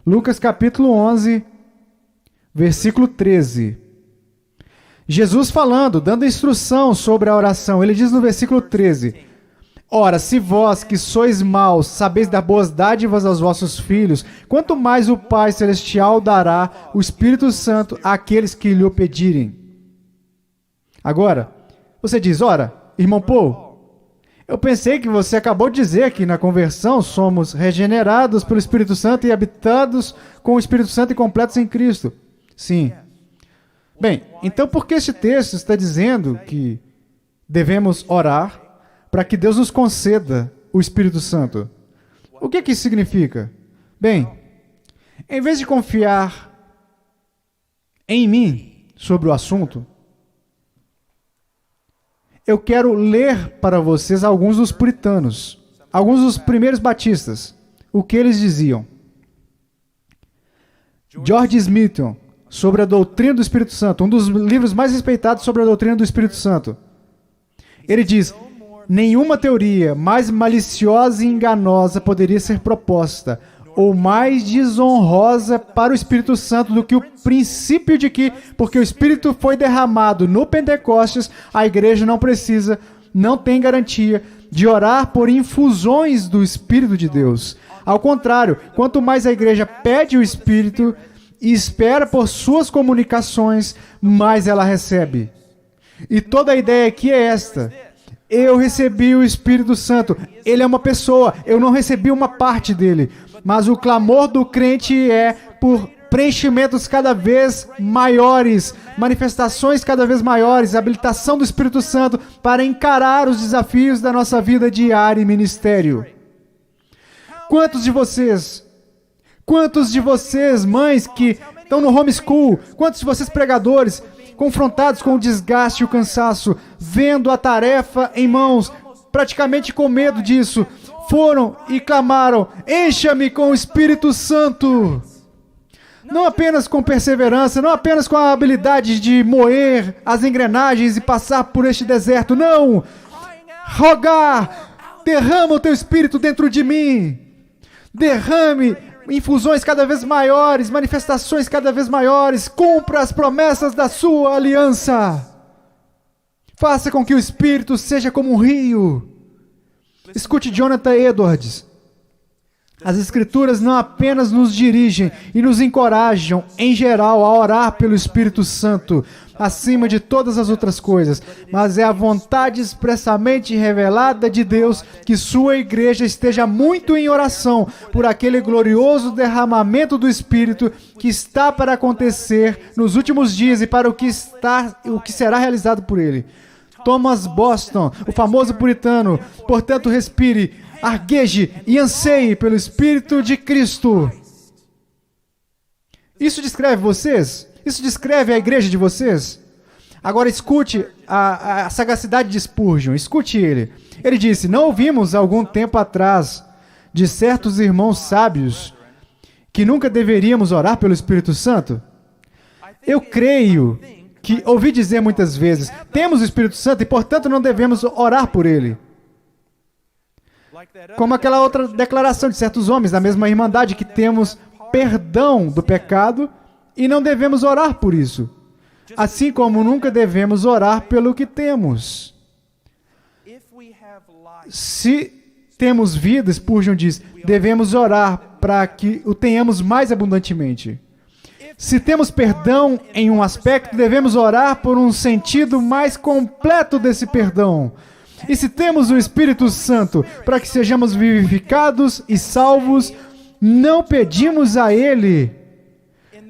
Lucas capítulo 11, versículo 13. Jesus falando, dando instrução sobre a oração. Ele diz no versículo 13: ora, se vós que sois maus sabeis dar boas dádivas aos vossos filhos, quanto mais o Pai Celestial dará o Espírito Santo àqueles que lhe o pedirem. Agora, você diz, ora, irmão Paul, eu pensei que você acabou de dizer que na conversão somos regenerados pelo Espírito Santo e habitados com o Espírito Santo e completos em Cristo. Sim. Bem, então por que este texto está dizendo que devemos orar para que Deus nos conceda o Espírito Santo? O que isso significa? Bem, em vez de confiar em mim, sobre o assunto, eu quero ler para vocês alguns dos puritanos, alguns dos primeiros batistas, o que eles diziam. George Smithson, sobre a doutrina do Espírito Santo, um dos livros mais respeitados sobre a doutrina do Espírito Santo. Ele diz: nenhuma teoria mais maliciosa e enganosa poderia ser proposta, ou mais desonrosa para o Espírito Santo do que o princípio de que, porque o Espírito foi derramado no Pentecostes, a igreja não tem garantia de orar por infusões do Espírito de Deus. Ao contrário, quanto mais a igreja pede o Espírito e espera por suas comunicações, mais ela recebe. E toda a ideia aqui é esta: eu recebi o Espírito Santo. Ele é uma pessoa, eu não recebi uma parte dele. Mas o clamor do crente é por preenchimentos cada vez maiores, manifestações cada vez maiores, habilitação do Espírito Santo para encarar os desafios da nossa vida diária e ministério. Quantos de vocês, mães que estão no homeschool, quantos de vocês pregadores, confrontados com o desgaste e o cansaço, vendo a tarefa em mãos, praticamente com medo disso, foram e clamaram: encha-me com o Espírito Santo. Não apenas com perseverança, não apenas com a habilidade de moer as engrenagens e passar por este deserto, não. Rogar: derrama o teu Espírito dentro de mim. Derrame infusões cada vez maiores, manifestações cada vez maiores. Cumpra as promessas da sua aliança. Faça com que o Espírito seja como um rio. Escute Jonathan Edwards. As Escrituras não apenas nos dirigem e nos encorajam, em geral, a orar pelo Espírito Santo, acima de todas as outras coisas, mas é a vontade expressamente revelada de Deus que sua igreja esteja muito em oração por aquele glorioso derramamento do Espírito que está para acontecer nos últimos dias e para o que será realizado por ele. Thomas Boston, o famoso puritano: portanto, respire, argueje e anseie pelo Espírito de Cristo. Isso descreve vocês? Isso descreve a igreja de vocês? Agora escute a sagacidade de Spurgeon, escute ele. Ele disse: não ouvimos algum tempo atrás de certos irmãos sábios que nunca deveríamos orar pelo Espírito Santo? Eu creio que ouvi dizer muitas vezes: temos o Espírito Santo e, portanto, não devemos orar por ele. Como aquela outra declaração de certos homens da mesma irmandade, que temos perdão do pecado e não devemos orar por isso. Assim como nunca devemos orar pelo que temos. Se temos vida, Spurgeon diz, devemos orar para que o tenhamos mais abundantemente. Se temos perdão em um aspecto, devemos orar por um sentido mais completo desse perdão. E se temos o Espírito Santo para que sejamos vivificados e salvos, não pedimos a Ele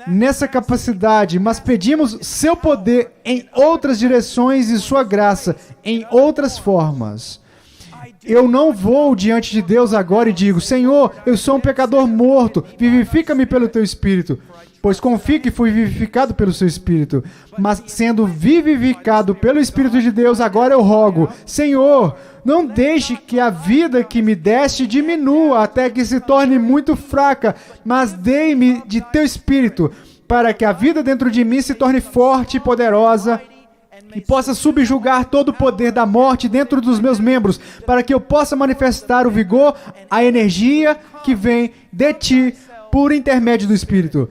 nessa capacidade, mas pedimos seu poder em outras direções e sua graça em outras formas. Eu não vou diante de Deus agora e digo: Senhor, eu sou um pecador morto, vivifica-me pelo teu Espírito. Pois confio que fui vivificado pelo seu Espírito. Mas sendo vivificado pelo Espírito de Deus, agora eu rogo: Senhor, não deixe que a vida que me deste diminua até que se torne muito fraca, mas dei-me de teu Espírito, para que a vida dentro de mim se torne forte e poderosa, e possa subjugar todo o poder da morte dentro dos meus membros, para que eu possa manifestar o vigor, a energia que vem de ti por intermédio do Espírito.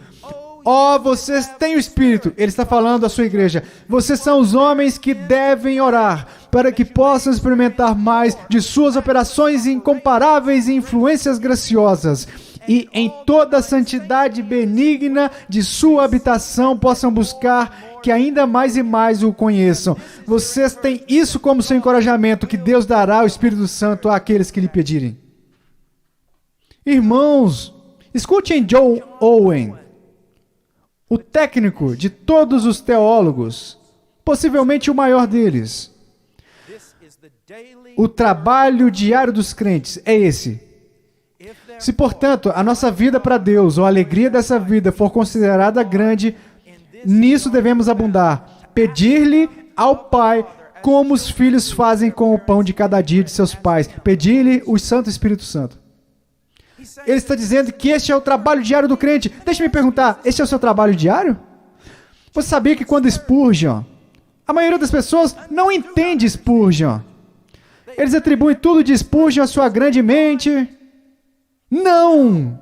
Vocês têm o Espírito. Ele está falando à sua igreja. Vocês são os homens que devem orar para que possam experimentar mais de suas operações incomparáveis e influências graciosas, e em toda a santidade benigna de sua habitação possam buscar que ainda mais e mais o conheçam. Vocês têm isso como seu encorajamento, que Deus dará o Espírito Santo àqueles que lhe pedirem. Irmãos, escutem John Owen, o técnico de todos os teólogos, possivelmente o maior deles. O trabalho diário dos crentes é esse. Se, portanto, a nossa vida para Deus, ou a alegria dessa vida, for considerada grande, Nisso devemos abundar. Pedir-lhe ao Pai como os filhos fazem com o pão de cada dia de seus pais. Pedir-lhe o Santo Espírito Santo. Ele está dizendo que este é o trabalho diário do crente. Deixa-me perguntar, este é o seu trabalho diário? Você sabia que quando Spurgeon, a maioria das pessoas não entende Spurgeon. Eles atribuem tudo de Spurgeon à sua grande mente. Não!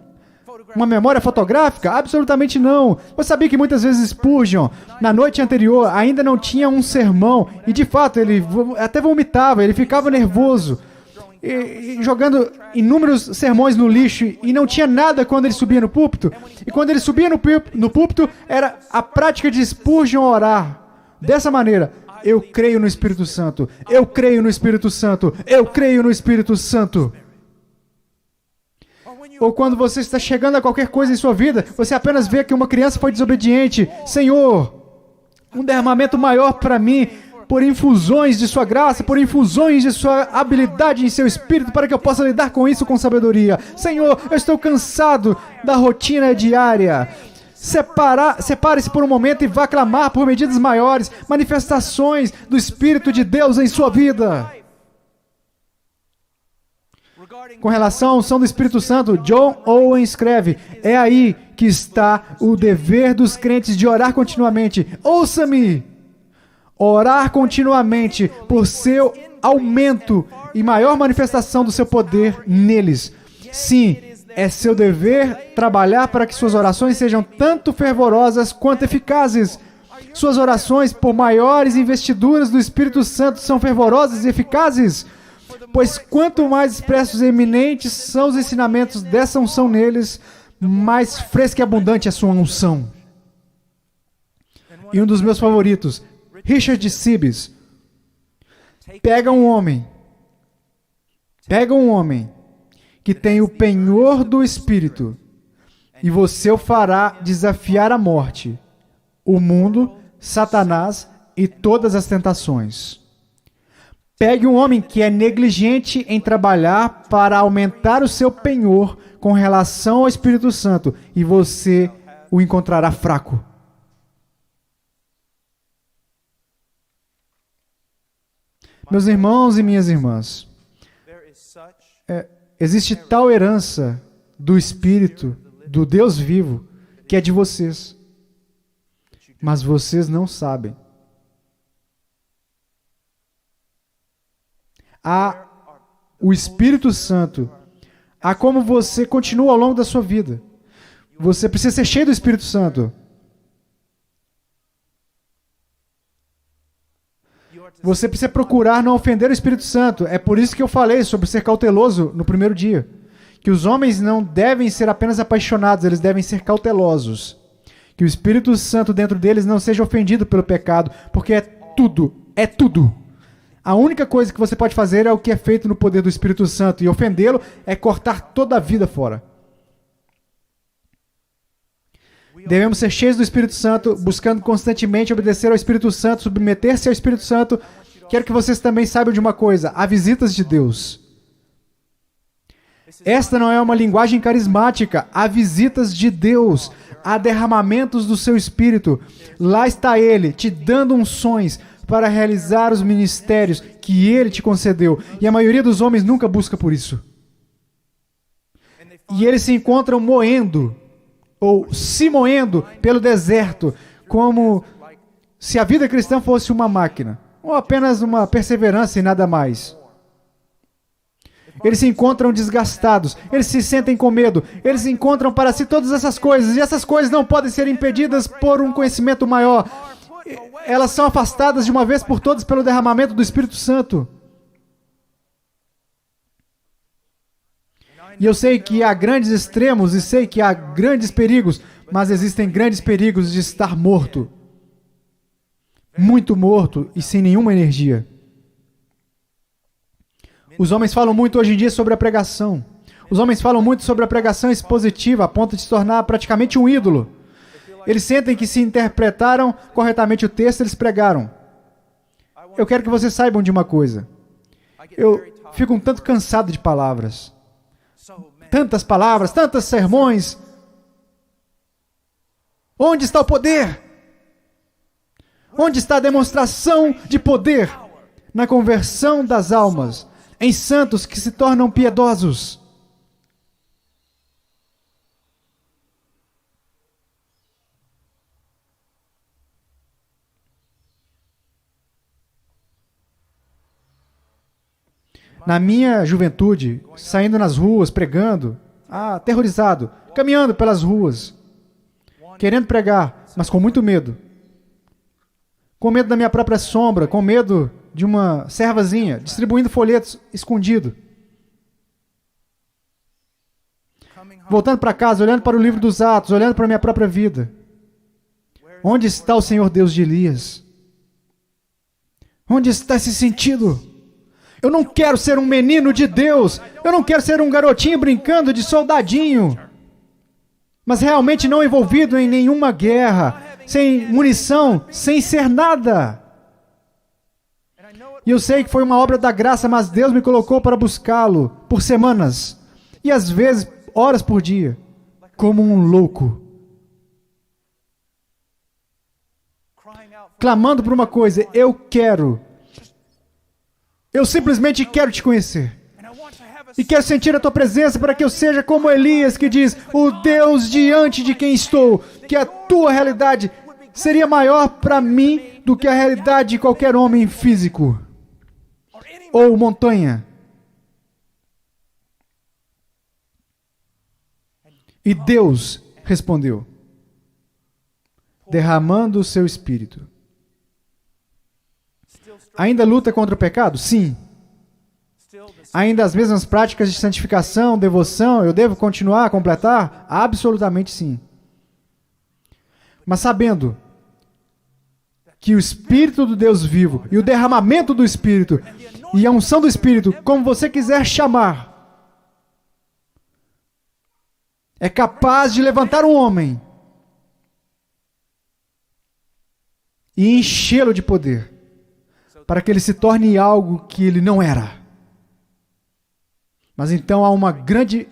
Uma memória fotográfica? Absolutamente não. Você sabia que muitas vezes Spurgeon, na noite anterior, ainda não tinha um sermão, e de fato ele até vomitava, ele ficava nervoso, e jogando inúmeros sermões no lixo, e não tinha nada quando ele subia no púlpito. E quando ele subia no púlpito, era a prática de Spurgeon orar dessa maneira: eu creio no Espírito Santo, eu creio no Espírito Santo, eu creio no Espírito Santo. Ou quando você está chegando a qualquer coisa em sua vida, você apenas vê que uma criança foi desobediente. Senhor, um derramamento maior para mim, por infusões de sua graça, por infusões de sua habilidade em seu espírito, para que eu possa lidar com isso com sabedoria. Senhor, eu estou cansado da rotina diária. Separe-se por um momento e vá clamar por medidas maiores, manifestações do Espírito de Deus em sua vida. Com relação à unção do Espírito Santo, John Owen escreve: é aí que está o dever dos crentes de orar continuamente. Ouça-me! Orar continuamente por seu aumento e maior manifestação do seu poder neles. Sim, é seu dever trabalhar para que suas orações sejam tanto fervorosas quanto eficazes. Suas orações por maiores investiduras do Espírito Santo são fervorosas e eficazes, pois quanto mais expressos e eminentes são os ensinamentos dessa unção neles, mais fresca e abundante é a sua unção. E um dos meus favoritos, Richard Sibbes, pega um homem que tem o penhor do Espírito, e você o fará desafiar a morte, o mundo, Satanás e todas as tentações. Pegue um homem que é negligente em trabalhar para aumentar o seu penhor com relação ao Espírito Santo, e você o encontrará fraco. Meus irmãos e minhas irmãs, existe tal herança do Espírito, do Deus vivo, que é de vocês, mas vocês não sabem. Há o Espírito Santo, há como você continua ao longo da sua vida. Você precisa ser cheio do Espírito Santo. Você precisa procurar não ofender o Espírito Santo. É por isso que eu falei sobre ser cauteloso no primeiro dia. Que os homens não devem ser apenas apaixonados, eles devem ser cautelosos. Que o Espírito Santo dentro deles não seja ofendido pelo pecado, porque é tudo. A única coisa que você pode fazer é o que é feito no poder do Espírito Santo, e ofendê-lo é cortar toda a vida fora. Devemos ser cheios do Espírito Santo, buscando constantemente obedecer ao Espírito Santo, submeter-se ao Espírito Santo. Quero que vocês também saibam de uma coisa: há visitas de Deus. Esta não é uma linguagem carismática, há visitas de Deus, há derramamentos do seu Espírito. Lá está Ele, te dando unções para realizar os ministérios que Ele te concedeu. E a maioria dos homens nunca busca por isso. E eles se encontram moendo, ou se moendo pelo deserto, como se a vida cristã fosse uma máquina, ou apenas uma perseverança e nada mais. Eles se encontram desgastados, eles se sentem com medo, eles encontram para si todas essas coisas, e essas coisas não podem ser impedidas por um conhecimento maior. Elas são afastadas de uma vez por todas pelo derramamento do Espírito Santo. E eu sei que há grandes extremos e sei que há grandes perigos, mas existem grandes perigos de estar morto. Muito morto e sem nenhuma energia. Os homens falam muito hoje em dia sobre a pregação. Os homens falam muito sobre a pregação expositiva, a ponto de se tornar praticamente um ídolo. Eles sentem que se interpretaram corretamente o texto, eles pregaram. Eu quero que vocês saibam de uma coisa. Eu fico um tanto cansado de palavras. Tantas palavras, tantos sermões. Onde está o poder? Onde está a demonstração de poder? Na conversão das almas, em santos que se tornam piedosos. Na minha juventude, saindo nas ruas, pregando, aterrorizado, caminhando pelas ruas, querendo pregar, mas com muito medo. Com medo da minha própria sombra, com medo de uma servazinha, distribuindo folhetos escondido. Voltando para casa, olhando para o livro dos Atos, olhando para a minha própria vida. Onde está o Senhor Deus de Elias? Onde está esse sentido? Eu não quero ser um menino de Deus. Eu não quero ser um garotinho brincando de soldadinho. Mas realmente não envolvido em nenhuma guerra, sem munição, sem ser nada. E eu sei que foi uma obra da graça, mas Deus me colocou para buscá-lo por semanas. E às vezes, horas por dia. Como um louco. Clamando por uma coisa, eu simplesmente quero te conhecer. E quero sentir a tua presença para que eu seja como Elias que diz, o Deus diante de quem estou, que a tua realidade seria maior para mim do que a realidade de qualquer homem físico. Ou montanha. E Deus respondeu, derramando o seu Espírito. Ainda luta contra o pecado? Sim. Ainda as mesmas práticas de santificação, devoção, eu devo continuar a completar? Absolutamente sim. Mas sabendo que o Espírito do Deus vivo e o derramamento do Espírito e a unção do Espírito, como você quiser chamar, é capaz de levantar um homem e enchê-lo de poder, para que ele se torne algo que ele não era. Mas então há uma grande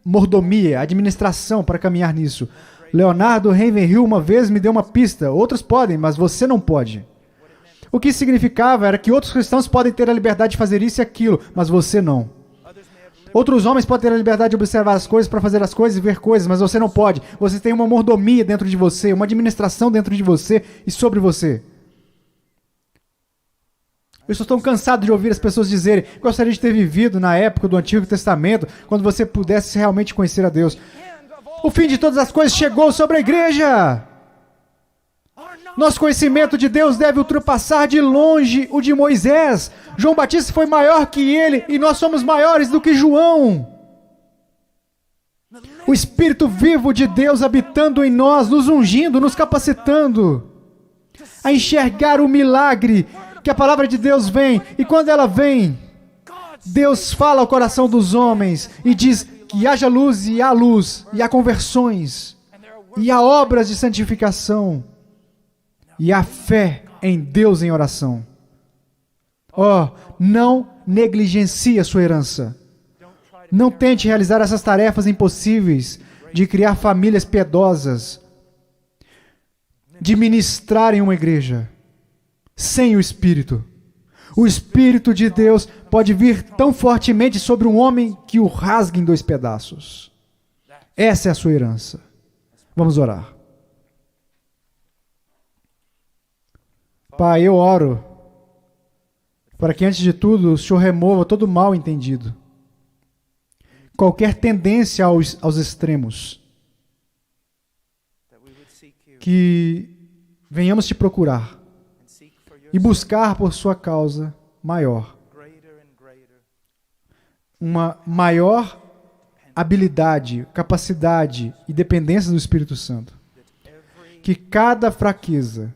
mordomia, administração para caminhar nisso. Leonardo Ravenhill uma vez me deu uma pista. Outros podem, mas você não pode. O que significava era que outros cristãos podem ter a liberdade de fazer isso e aquilo, mas você não. Outros homens podem ter a liberdade de observar as coisas para fazer as coisas e ver coisas, mas você não pode. Você tem uma mordomia dentro de você, uma administração dentro de você e sobre você. Eu estou tão cansado de ouvir as pessoas dizerem, gostaria de ter vivido na época do Antigo Testamento, quando você pudesse realmente conhecer a Deus. O fim de todas as coisas chegou sobre a igreja. Nosso conhecimento de Deus deve ultrapassar de longe o de Moisés. João Batista foi maior que ele e nós somos maiores do que João. O Espírito vivo de Deus habitando em nós, nos ungindo, nos capacitando a enxergar o milagre que a palavra de Deus vem, e quando ela vem, Deus fala ao coração dos homens e diz que haja luz, e há conversões, e há obras de santificação, e há fé em Deus em oração. Não negligencie a sua herança. Não tente realizar essas tarefas impossíveis de criar famílias piedosas, de ministrar em uma igreja, sem o Espírito. O Espírito de Deus pode vir tão fortemente sobre um homem que o rasgue em 2 pedaços. Essa é a sua herança. Vamos orar. Pai, eu oro para que, antes de tudo, o Senhor remova todo o mal entendido. Qualquer tendência aos extremos. Que venhamos te procurar e buscar por sua causa maior. Uma maior habilidade, capacidade e dependência do Espírito Santo. Que cada fraqueza,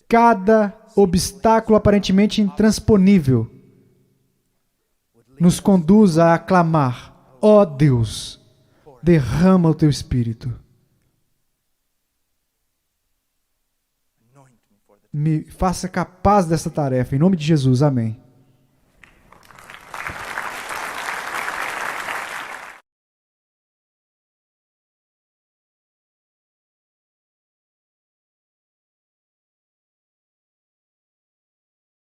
cada obstáculo aparentemente intransponível nos conduza a clamar, ó Deus, derrama o teu Espírito. Me faça capaz dessa tarefa, em nome de Jesus, amém.